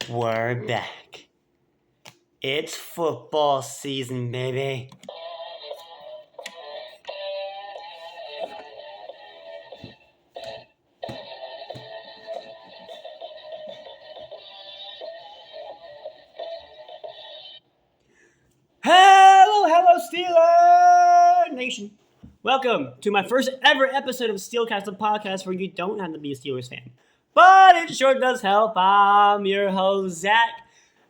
We're back. It's football season, baby. Hello, Steeler Nation. Welcome to my first ever episode of Steelcast, the podcast where you don't have to be a Steelers fan. But it sure does help. I'm your host, Zach.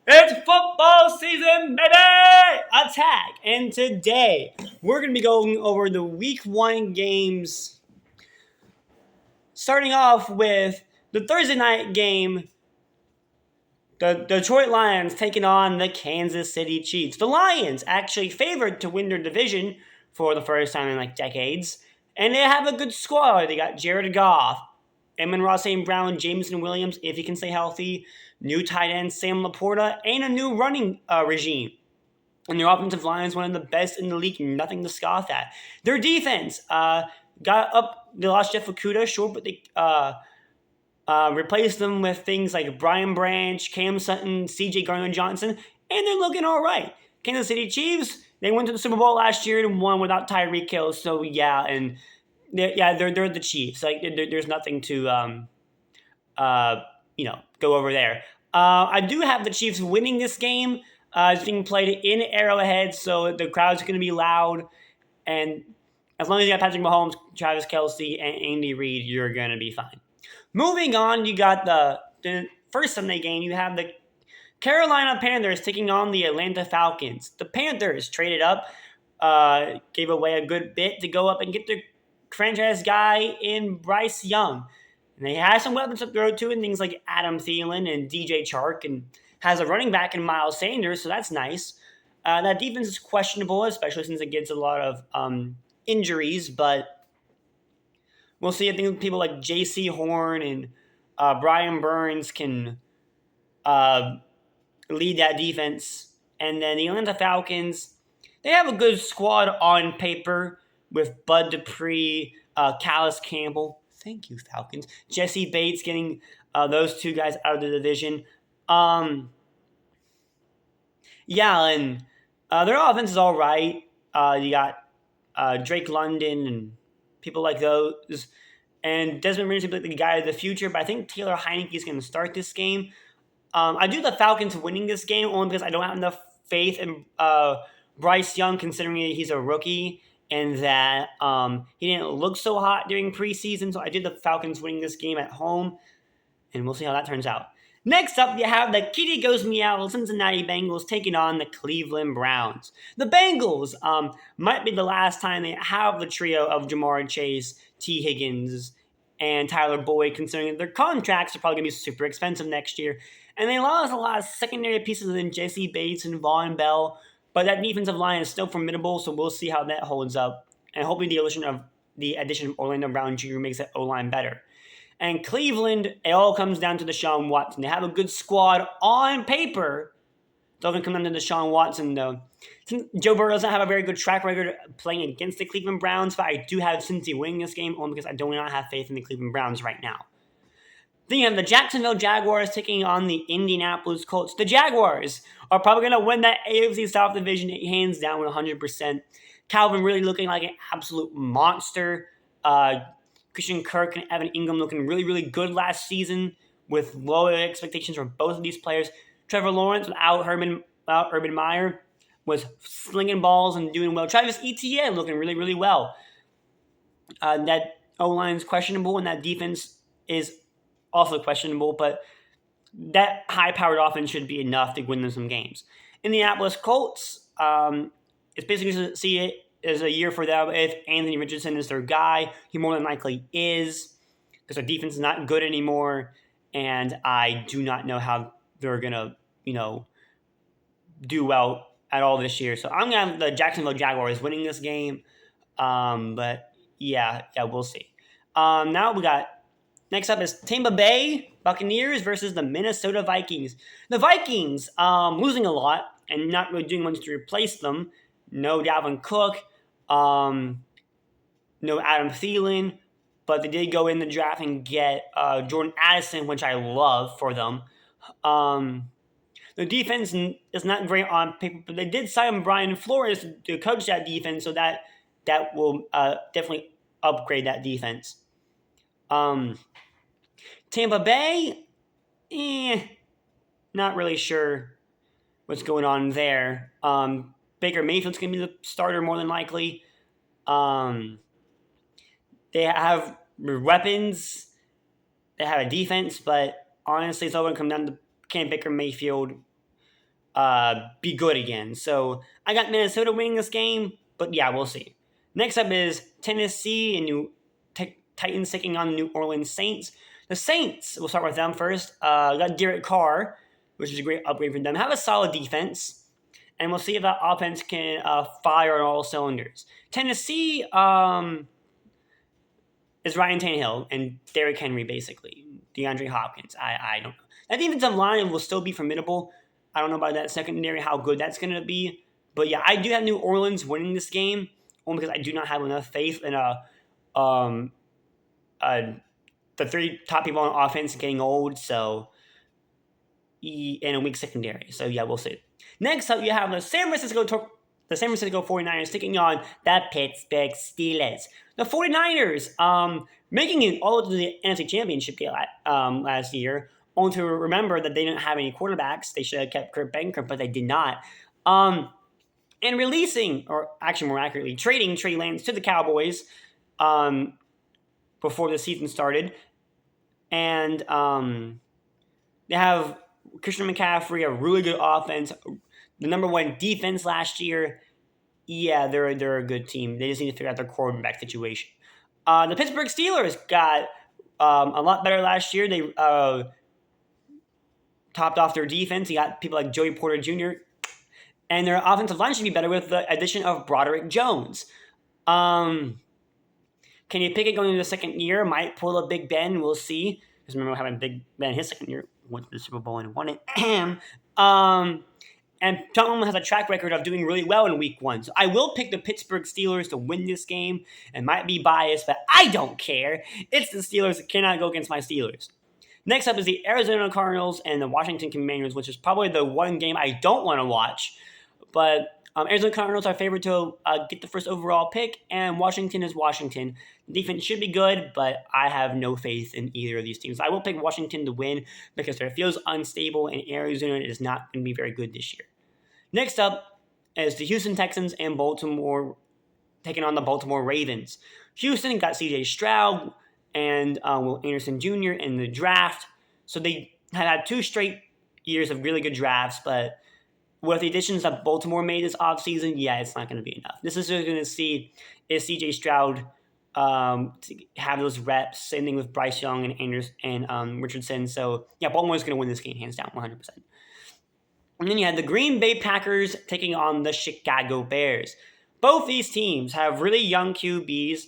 It's football season, baby! Attack! And today, we're going to be going over the week 1 games. Starting off with the Thursday night game, the Detroit Lions taking on the Kansas City Chiefs. The Lions actually favored to win their division for the first time in like decades. And they have a good squad. They got Jared Goff, Amon-Ra St. Brown, Jameson Williams, if he can stay healthy, new tight end Sam Laporta, and a new running regime. And their offensive line is one of the best in the league. Nothing to scoff at. Their defense got up. They lost Jeff Okudah, sure, but they replaced them with things like Brian Branch, Cam Sutton, C.J. Gardner-Johnson, and they're looking all right. Kansas City Chiefs, they went to the Super Bowl last year and won without Tyreek Hill, so yeah, and they're the Chiefs. Like there's nothing to go over there. I do have the Chiefs winning this game. It's being played in Arrowhead, so the crowd's going to be loud. And as long as you got Patrick Mahomes, Travis Kelce, and Andy Reid, you're going to be fine. Moving on, you got the first Sunday game. You have the Carolina Panthers taking on the Atlanta Falcons. The Panthers traded up, gave away a good bit to go up and get their franchise guy in Bryce Young. And they have some weapons to throw to, and things like Adam Thielen and DJ Chark, and has a running back in Miles Sanders, so that's nice. That defense is questionable, especially since it gets a lot of injuries, but we'll see. I think people like J.C. Horn and Brian Burns can lead that defense. And then the Atlanta Falcons, they have a good squad on paper with Bud Dupree, Calais Campbell. Thank you, Falcons. Jesse Bates getting those two guys out of the division. And their offense is all right. You got Drake London and people like those. And Desmond Ridder seems like the guy of the future, but I think Taylor Heineke is going to start this game. I do the Falcons winning this game only because I don't have enough faith in Bryce Young, considering that he's a rookie and that he didn't look so hot during preseason. So I did the Falcons winning this game at home, and we'll see how that turns out. Next up, you have the Kitty Goes Meow Cincinnati Bengals taking on the Cleveland Browns. The Bengals might be the last time they have the trio of Jamar Chase, T. Higgins, and Tyler Boyd, considering that their contracts are probably going to be super expensive next year. And they lost a lot of secondary pieces in Jesse Bates and Von Bell, but that defensive line is still formidable, so we'll see how that holds up. And hopefully the addition of Orlando Brown Jr. makes that O-line better. And Cleveland, it all comes down to Deshaun Watson. They have a good squad on paper. It doesn't come down to Deshaun Watson, though. Joe Burrow doesn't have a very good track record playing against the Cleveland Browns, but I do have Cincy winning this game only because I do not have faith in the Cleveland Browns right now. Then you have the Jacksonville Jaguars taking on the Indianapolis Colts. The Jaguars are probably going to win that AFC South division hands down 100%. Calvin really looking like an absolute monster. Christian Kirk and Evan Ingram looking really, really good last season with low expectations for both of these players. Trevor Lawrence without Urban Meyer was slinging balls and doing well. Travis Etienne looking really, really well. That O-line is questionable, and that defense is also questionable, but that high-powered offense should be enough to win them some games. Indianapolis Colts, it's basically to see it as a year for them. If Anthony Richardson is their guy, he more than likely is, because their defense is not good anymore, and I do not know how they're going to, do well at all this year. So I'm going to have the Jacksonville Jaguars winning this game, but yeah, we'll see. Now we got next up is Tampa Bay Buccaneers versus the Minnesota Vikings. The Vikings losing a lot and not really doing much to replace them. No Dalvin Cook, no Adam Thielen, but they did go in the draft and get Jordan Addison, which I love for them. Um, the defense is not great on paper, but they did sign Brian Flores to coach that defense, so that will definitely upgrade that defense. Um, Tampa Bay, not really sure what's going on there. Baker Mayfield's going to be the starter more than likely. Um, they have weapons. They have a defense, but honestly, it's all going to come down to can Baker Mayfield be good again. So I got Minnesota winning this game, but yeah, we'll see. Next up is Tennessee and Titans taking on the New Orleans Saints. The Saints, we'll start with them first. Got Derek Carr, which is a great upgrade for them. Have a solid defense, and we'll see if that offense can fire on all cylinders. Tennessee is Ryan Tannehill and Derrick Henry, basically. DeAndre Hopkins. I don't know. That defensive line will still be formidable. I don't know about that secondary, how good that's going to be. But yeah, I do have New Orleans winning this game, only because I do not have enough faith in um, the three top people on offense getting old. So in a weak secondary. So yeah, we'll see. Next up, you have the San Francisco 49ers taking on the Pittsburgh Steelers. The 49ers making it all to the NFC Championship game last year, only to remember that they didn't have any quarterbacks. They should have kept Kurt Benkert, but they did not. And releasing, or actually more accurately, trading Trey Lance to the Cowboys before the season started. And they have Christian McCaffrey, a really good offense, the number one defense last year. Yeah, they're a good team. They just need to figure out their quarterback situation. The Pittsburgh Steelers got a lot better last year. They topped off their defense. You got people like Joey Porter Jr. And their offensive line should be better with the addition of Broderick Jones. Kenny Pickett going into the second year might pull a Big Ben. We'll see. Because remember having Big Ben his second year, went to the Super Bowl and won it. And Tottenham has a track record of doing really well in week one. So I will pick the Pittsburgh Steelers to win this game. And might be biased, but I don't care. It's the Steelers that cannot go against my Steelers. Next up is the Arizona Cardinals and the Washington Commanders, which is probably the one game I don't want to watch. But Arizona Cardinals are favored to get the first overall pick, and Washington is Washington. The defense should be good, but I have no faith in either of these teams. I will pick Washington to win because their field's unstable, and Arizona is not going to be very good this year. Next up is the Houston Texans and Baltimore taking on the Baltimore Ravens. Houston got C.J. Stroud and Will Anderson Jr. in the draft, so they have had 2 straight years of really good drafts, but with the additions that Baltimore made this offseason, yeah, it's not going to be enough. This is going to see is C.J. Stroud have those reps. Same thing with Bryce Young and Anderson and Richardson. So, yeah, Baltimore's going to win this game, hands down, 100%. And then you had the Green Bay Packers taking on the Chicago Bears. Both these teams have really young QBs.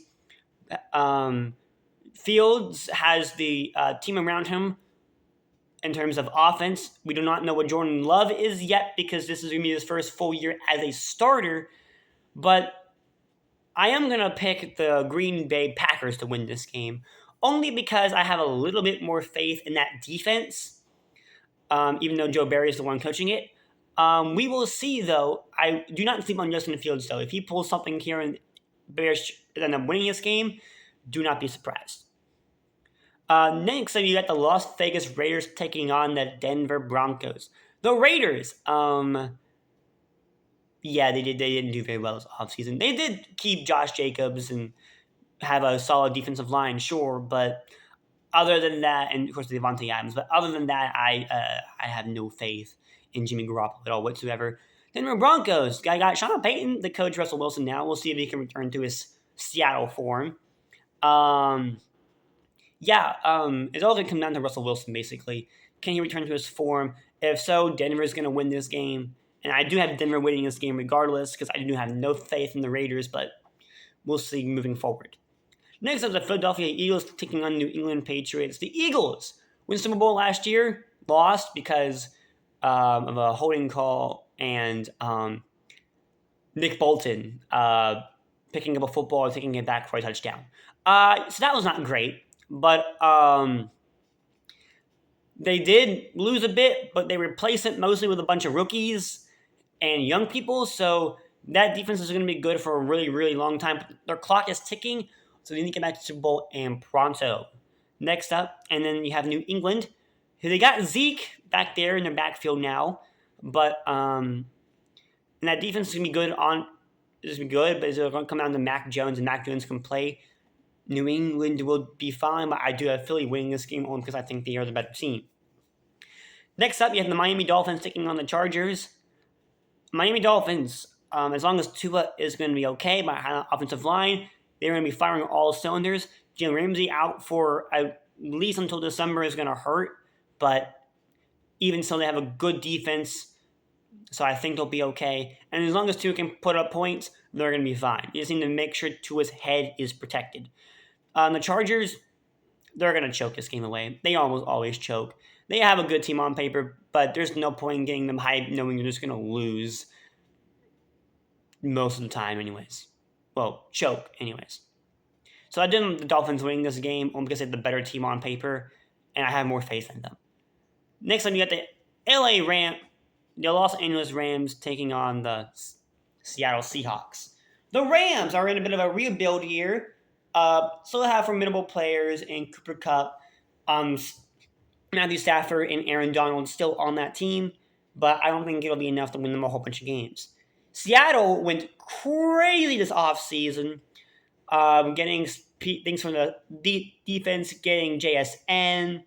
Fields has the team around him in terms of offense. We do not know what Jordan Love is yet because this is going to be his first full year as a starter. But I am going to pick the Green Bay Packers to win this game, only because I have a little bit more faith in that defense, even though Joe Barry is the one coaching it. We will see, though. I do not sleep on Justin Fields, though. If he pulls something here and Bears end up winning this game, do not be surprised. Next, you got the Las Vegas Raiders taking on the Denver Broncos. The Raiders, yeah, they didn't do very well this offseason. They did keep Josh Jacobs and have a solid defensive line, sure, but other than that, and of course Devontae Adams, but other than that, I have no faith in Jimmy Garoppolo at all whatsoever. Denver Broncos, I got Sean Payton, the coach Russell Wilson now. We'll see if he can return to his Seattle form. It's all going to come down to Russell Wilson, basically. Can he return to his form? If so, Denver's going to win this game. And I do have Denver winning this game regardless because I do have no faith in the Raiders, but we'll see moving forward. Next up, the Philadelphia Eagles taking on New England Patriots. The Eagles won the Super Bowl last year, lost because of a holding call and Nick Bolton picking up a football and taking it back for a touchdown. So that was not great. But They did lose a bit, but they replaced it mostly with a bunch of rookies and young people. So that defense is going to be good for a really, really long time. Their clock is ticking, so they need to get back to the Super Bowl and pronto. Next up, and then you have New England, who they got Zeke back there in their backfield now, but and that defense is going to be good on. It's going to be good, but it's going to come down to Mac Jones, and Mac Jones can play. New England will be fine, but I do have Philly winning this game only because I think they are the better team. Next up, you have the Miami Dolphins taking on the Chargers. Miami Dolphins, as long as Tua is going to be okay, my offensive line, they're going to be firing all cylinders. Jalen Ramsey out for at least until December is going to hurt, but even so, they have a good defense, so I think they'll be okay. And as long as Tua can put up points, they're going to be fine. You just need to make sure Tua's head is protected. The Chargers, they're going to choke this game away. They almost always choke. They have a good team on paper, but there's no point in getting them hyped knowing you're just going to lose most of the time anyways. Well, choke anyways. So I did the Dolphins winning this game only because they have the better team on paper, and I have more faith in them. Next up, you got the Los Angeles Rams taking on the Seattle Seahawks. The Rams are in a bit of a rebuild year. Still have formidable players in Cooper Kupp, Matthew Stafford, and Aaron Donald still on that team, but I don't think it'll be enough to win them a whole bunch of games. Seattle went crazy this offseason, getting things from the defense, getting JSN,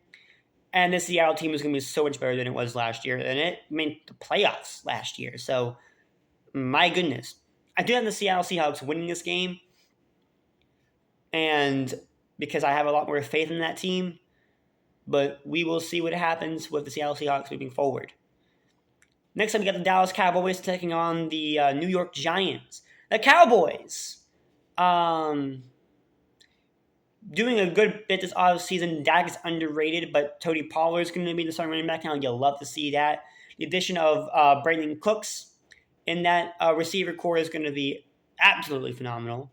and the Seattle team is going to be so much better than it was last year, and it made the playoffs last year. So, my goodness. I do have the Seattle Seahawks winning this game, and because I have a lot more faith in that team, but we will see what happens with the Seattle Seahawks moving forward. Next up, we got the Dallas Cowboys taking on the New York Giants. The Cowboys, doing a good bit this offseason. Dak is underrated, but Tony Pollard is going to be the starting running back now. You'll love to see that. The addition of Brandon Cooks in that receiver core is going to be absolutely phenomenal.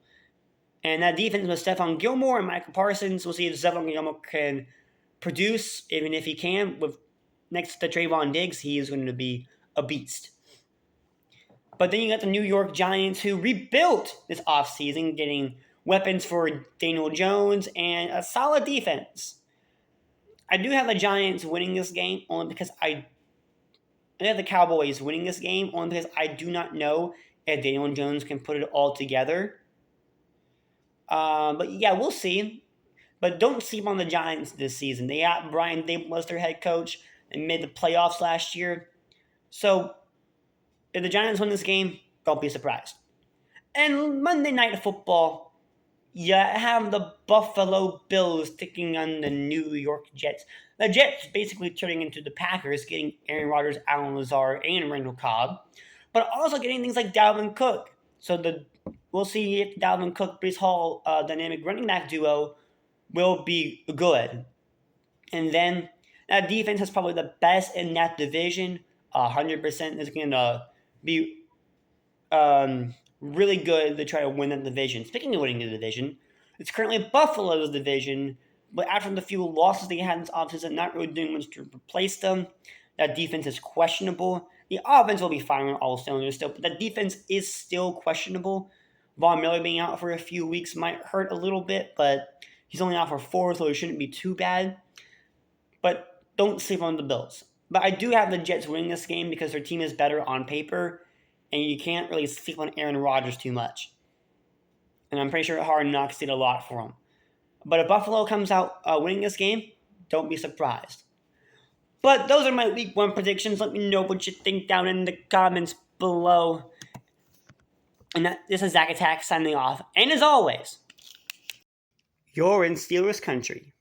And that defense with Stephon Gilmore and Michael Parsons, we'll see if Stephon Gilmore can produce, even if he can. With next to Trayvon Diggs, he is going to be a beast. But then you got the New York Giants, who rebuilt this offseason, getting weapons for Daniel Jones and a solid defense. I do have the Giants winning this game only because I have the Cowboys winning this game only because I do not know if Daniel Jones can put it all together. But yeah, we'll see. But don't sleep on the Giants this season. They got Brian Daboll as their head coach and made the playoffs last year. So if the Giants win this game, don't be surprised. And Monday Night Football, you have the Buffalo Bills taking on the New York Jets. The Jets basically turning into the Packers, getting Aaron Rodgers, Allen Lazard, and Randall Cobb, but also getting things like Dalvin Cook. So we'll see if Dalvin Cook, Breece Hall, dynamic running back duo will be good. And then that defense is probably the best in that division. 100% is going to be really good to try to win that division. Speaking of winning the division, it's currently Buffalo's division, but after the few losses they had in this offseason, not really doing much to replace them. That defense is questionable. The offense will be firing all cylinders still, but the defense is still questionable. Von Miller being out for a few weeks might hurt a little bit, but he's only out for 4, so it shouldn't be too bad. But don't sleep on the Bills. But I do have the Jets winning this game because their team is better on paper, and you can't really sleep on Aaron Rodgers too much. And I'm pretty sure Hard Knocks did a lot for him. But if Buffalo comes out winning this game, don't be surprised. But those are my Week 1 predictions. Let me know what you think down in the comments below. And this is Zach Attack signing off. And as always, you're in Steelers country.